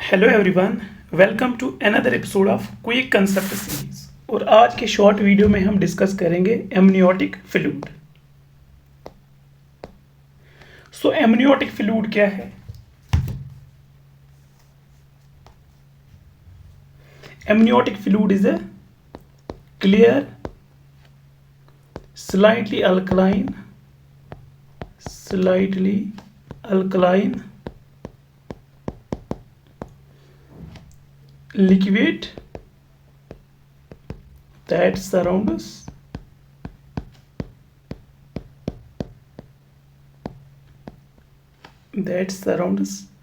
Hello everyone, welcome to another episode of quick concept series. और आज के short video में हम डिस्कस करेंगे amniotic fluid. So amniotic fluid क्या है? Amniotic fluid is a clear, slightly alkaline liquid that surrounds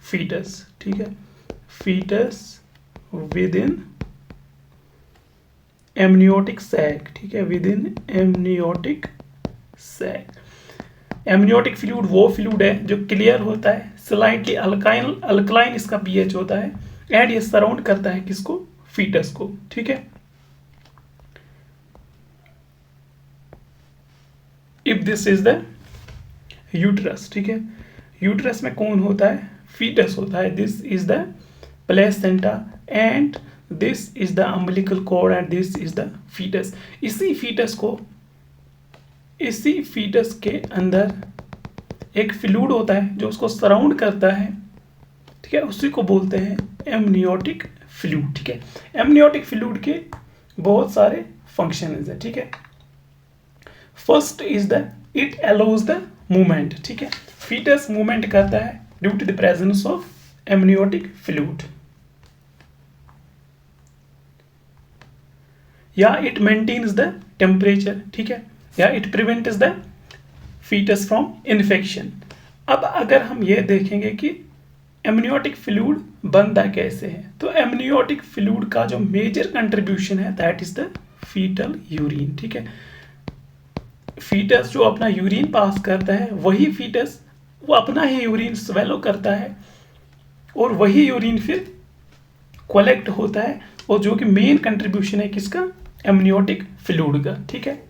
fetus। ठीक है, fetus within एमनियोटिक सैक। ठीक है, within amniotic sac. Amniotic fluid वो फ्लूइड है जो क्लियर होता है, स्लाइटली अल्कलाइन इसका पीएच होता है, एंड ये सराउंड करता है किसको? फीटस को। ठीक है, if this is the uterus. ठीक है, यूट्रस में कौन होता है? फीटस होता है। This is the placenta and this is the umbilical cord and this is the foetus. इसी फीटस के अंदर एक फ्लूइड होता है जो उसको सराउंड करता है। ठीक है, उसी को बोलते हैं एमनियोटिक फ्लूइड। ठीक है, एमनियोटिक फ्लूइड के बहुत सारे फंक्शंस है। ठीक है, first is the it allows the movement. ठीक है, फीटस मूवमेंट करता है due to the presence of amniotic fluid. या इट मेंटेन्स द टेम्परेचर। ठीक है, या it prevents the foetus from infection. अब अगर हम ये देखेंगे कि एमनियोटिक फ्लूइड बनता कैसे है, तो एमनियोटिक फ्लूइड का जो मेजर कंट्रीब्यूशन है that is the foetal urine. ठीक है, फीटस जो अपना यूरिन पास करता है, वही फीटस वो अपना ही यूरिन स्वेलो करता है और वही यूरिन फिर कलेक्ट होता है, और जो कि मेन कंट्रीब्यूशन है किसका? एमनियोटिक फ्लूइड का। ठीक है,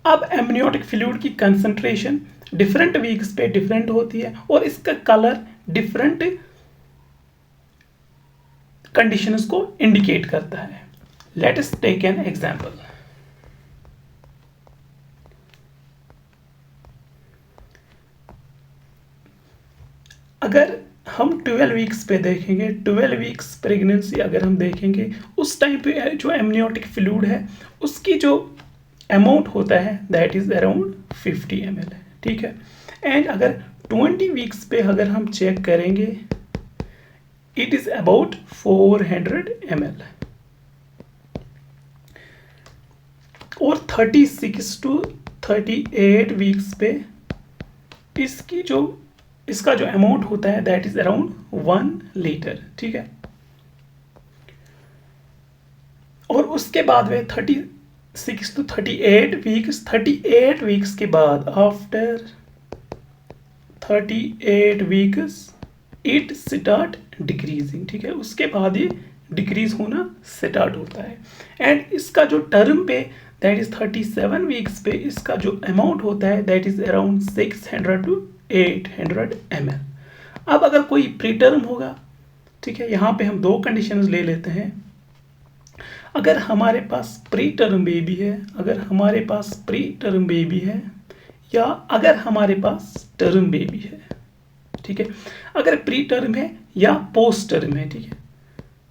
अब एमनियोटिक फ्लूइड की कंसंट्रेशन डिफरेंट वीक्स पे डिफरेंट होती है और इसका कलर डिफरेंट कंडीशंस को इंडिकेट करता है। Let us take an example. अगर हम 12 वीक्स पे देखेंगे, 12 वीक्स प्रेगनेंसी अगर हम देखेंगे, उस टाइम पे जो एमनियोटिक फ्लूइड है उसकी जो अमाउंट होता है दैट इज अराउंड 50 ml। ठीक है, एंड अगर 20 वीक्स पे अगर हम चेक करेंगे, इट इज अबाउट 400 ml। और 36 to 38 वीक्स पे इसका जो अमाउंट होता है दैट इज अराउंड 1 लीटर। ठीक है, और उसके बाद में 36 to 38 वीक्स के बाद, after 38 weeks it start decreasing. ठीक है, उसके बाद ये डिक्रीज होना स्टार्ट होता है, एंड इसका जो टर्म पे दैट इज 37 वीक्स पे इसका जो अमाउंट होता है that is around 600 to 800 ml। अब अगर कोई प्री टर्म होगा, ठीक है, यहाँ पे हम दो कंडीशंस ले लेते हैं। अगर हमारे पास प्री टर्म बेबी है, या अगर हमारे पास टर्म बेबी है, ठीक है, अगर प्री टर्म है या पोस्ट टर्म है। ठीक है,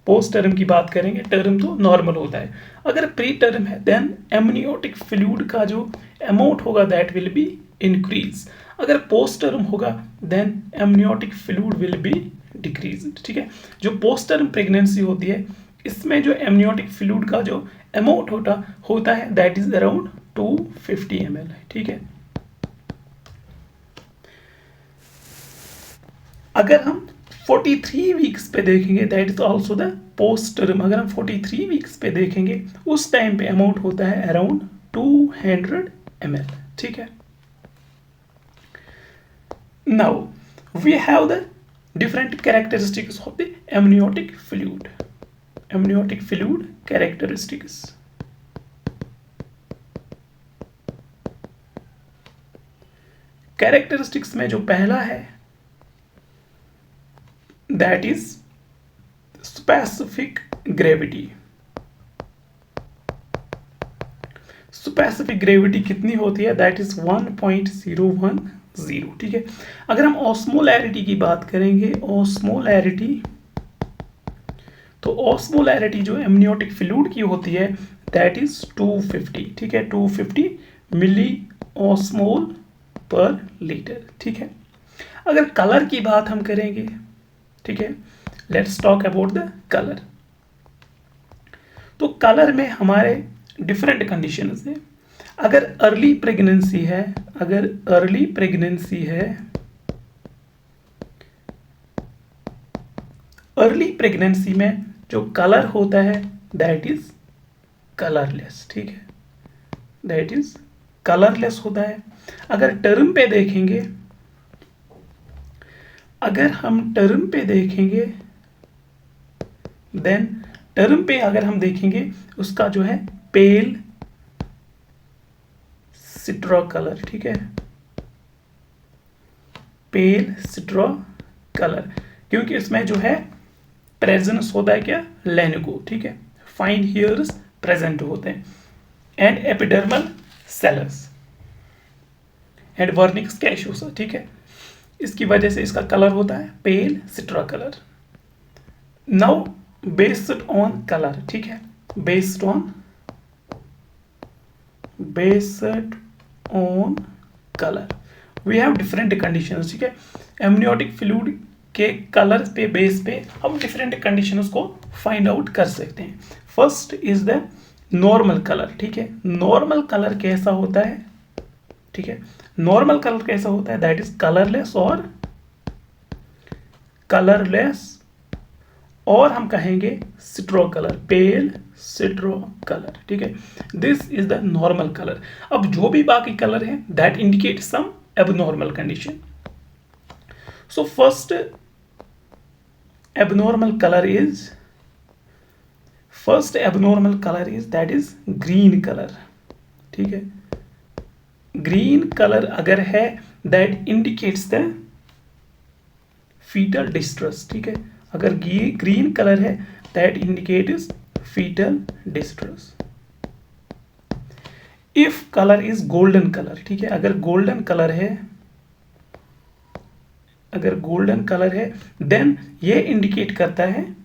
पोस्ट टर्म की बात करेंगे, टर्म तो नॉर्मल होता है। अगर प्री टर्म है देन एमनियोटिक फ्लूइड का जो अमाउंट होगा दैट विल बी इंक्रीज। अगर पोस्ट टर्म होगा then amniotic fluid will be decrease. ठीक है, जो पोस्ट टर्म प्रेगनेंसी होती है इसमें जो एमनियोटिक फ्लूइड का जो अमाउंट होता है दैट इज अराउंड 250 ml। ठीक है, अगर हम 43 वीक्स पे देखेंगे that is also the post term. अगर हम 43 वीक्स पे देखेंगे उस टाइम पे अमाउंट होता है अराउंड 200 ml। ठीक है, now we have the different characteristics of the amniotic fluid. Amniotic fluid characteristics. Characteristics में जो पहला है that is specific gravity. Specific gravity कितनी होती है? That is 1.010। ठीक है। अगर हम ऑस्मोलैरिटी की बात करेंगे, ऑस्मोलैरिटी, तो ऑस्मोलैरिटी जो एमनियोटिक फ्लूइड की होती है दैट इज 250। ठीक है, 250 मिली ऑस्मोल पर लीटर। ठीक है। अगर कलर की बात हम करेंगे, ठीक है, let's talk about the colour. तो कलर में हमारे डिफरेंट कंडीशंस हैं। अगर अर्ली प्रेगनेंसी है, अगर अर्ली प्रेगनेंसी है, अर्ली प्रेगनेंसी में जो कलर होता है दैट इज कलरलेस। ठीक है, दैट इज कलरलेस होता है। अगर टर्म पे देखेंगे, अगर हम टर्म पे देखेंगे, देन टर्म पे अगर हम देखेंगे उसका जो है पेल सिट्रा कलर। ठीक है, पेल सिट्रा कलर, क्योंकि इसमें जो है प्रेजेंस होता है क्या? लेनिको। ठीक है, फाइन हेयर्स प्रेजेंट होते हैं and epidermal cells and vernix caseosa. ठीक है, इसकी वजह से इसका कलर होता है pale straw colour. Now based on colour, ठीक है, based on colour we have different conditions. ठीक है, एमनियोटिक फ्लूइड के कलर पे बेस पे हम डिफरेंट कंडीशंस को फाइंड आउट कर सकते हैं। First is the normal colour. ठीक है, नॉर्मल कलर कैसा होता है? ठीक है, नॉर्मल कलर कैसा होता है? दैट इज कलरलेस और कलरलेस, और हम कहेंगे सिट्रो कलर, पेल सिट्रो कलर। ठीक है, this is the normal colour. अब जो भी बाकी कलर है that indicate some abnormal condition. So first abnormal color is that is green color। ठीक है, ग्रीन कलर अगर है that indicates the foetal distress. ठीक है, अगर ग्रीन कलर है that indicates foetal distress. If colour is golden colour, ठीक है, अगर गोल्डन कलर है, देन ये इंडिकेट करता है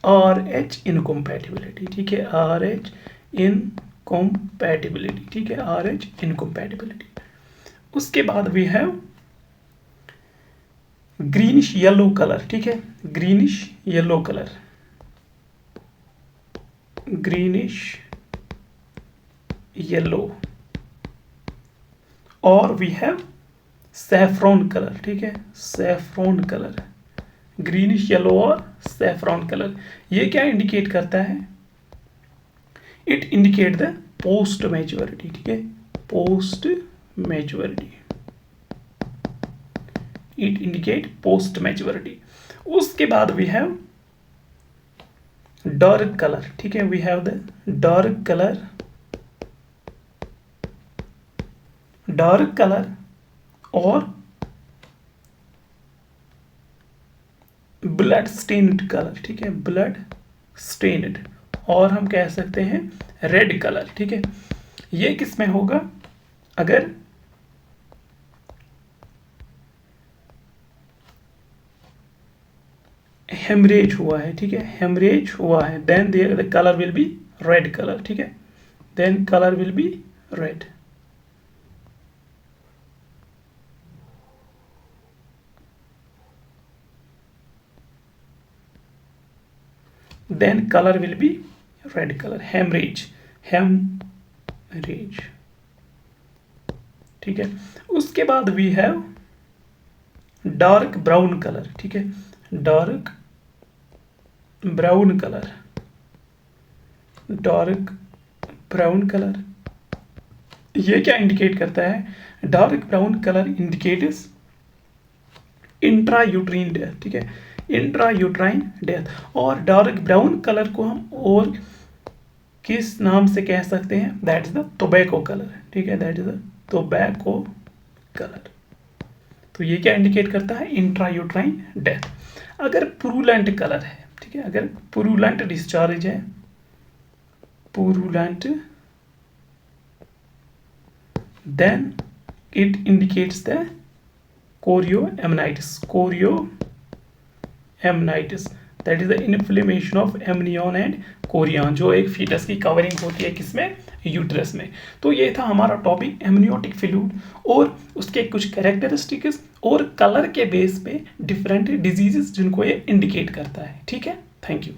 RH इनकम्पैटिबिलिटी। ठीक है, RH इनकम्पैटिबिलिटी। ठीक है, RH इनकम्पैटिबिलिटी। उसके बाद we have greenish yellow colour. ठीक है, greenish yellow colour, greenish yellow, और वी हैव सैफ्रॉन कलर। ठीक है, सैफ्रॉन कलर, ग्रीनिश येलो और सैफ्रॉन कलर, ये क्या इंडिकेट करता है? It indicate the post maturity. ठीक है, post maturity, it indicate post maturity. उसके बाद वी हैव डार्क कलर। ठीक है, we have the dark colour और ब्लड स्टेन्ड कलर। ठीक है, ब्लड स्टेन्ड, और हम कह सकते हैं रेड कलर। ठीक है, ये किस में होगा? अगर हेमरेज हुआ है, ठीक है, हेमरेज हुआ है, then the colour will be red colour. ठीक है, then colour will be red. then color will be red color, hemorrhage। ठीक है, उसके बाद we have dark brown color। ठीक है, dark brown color, ये क्या इंडिकेट करता है? Dark brown colour indicates intrauterine death. ठीक है, इंट्रायूट्राइन डेथ। और डार्क ब्राउन कलर को हम और किस नाम से कह सकते हैं? That is the tobacco colour. ठीक है, that is the tobacco colour. तो ये क्या इंडिकेट करता है, इंट्रायूट्राइन डेथ। अगर पुरुलेंट कलर है, ठीक है, अगर पुरुलेंट डिस्चार्ज है, purulent, then it indicates the chorioamnitis, chorioamnitis, that is the inflammation of amnion and Korean, जो एक फीटस की कवरिंग होती है किसमें, यूट्रस में। तो ये था हमारा टॉपिक एमनियोटिक फ्लूइड और उसके कुछ कैरेक्टरिस्टिक्स और कलर के बेस पे डिफरेंट डिजीजेस जिनको ये इंडिकेट करता है। ठीक है, थैंक यू।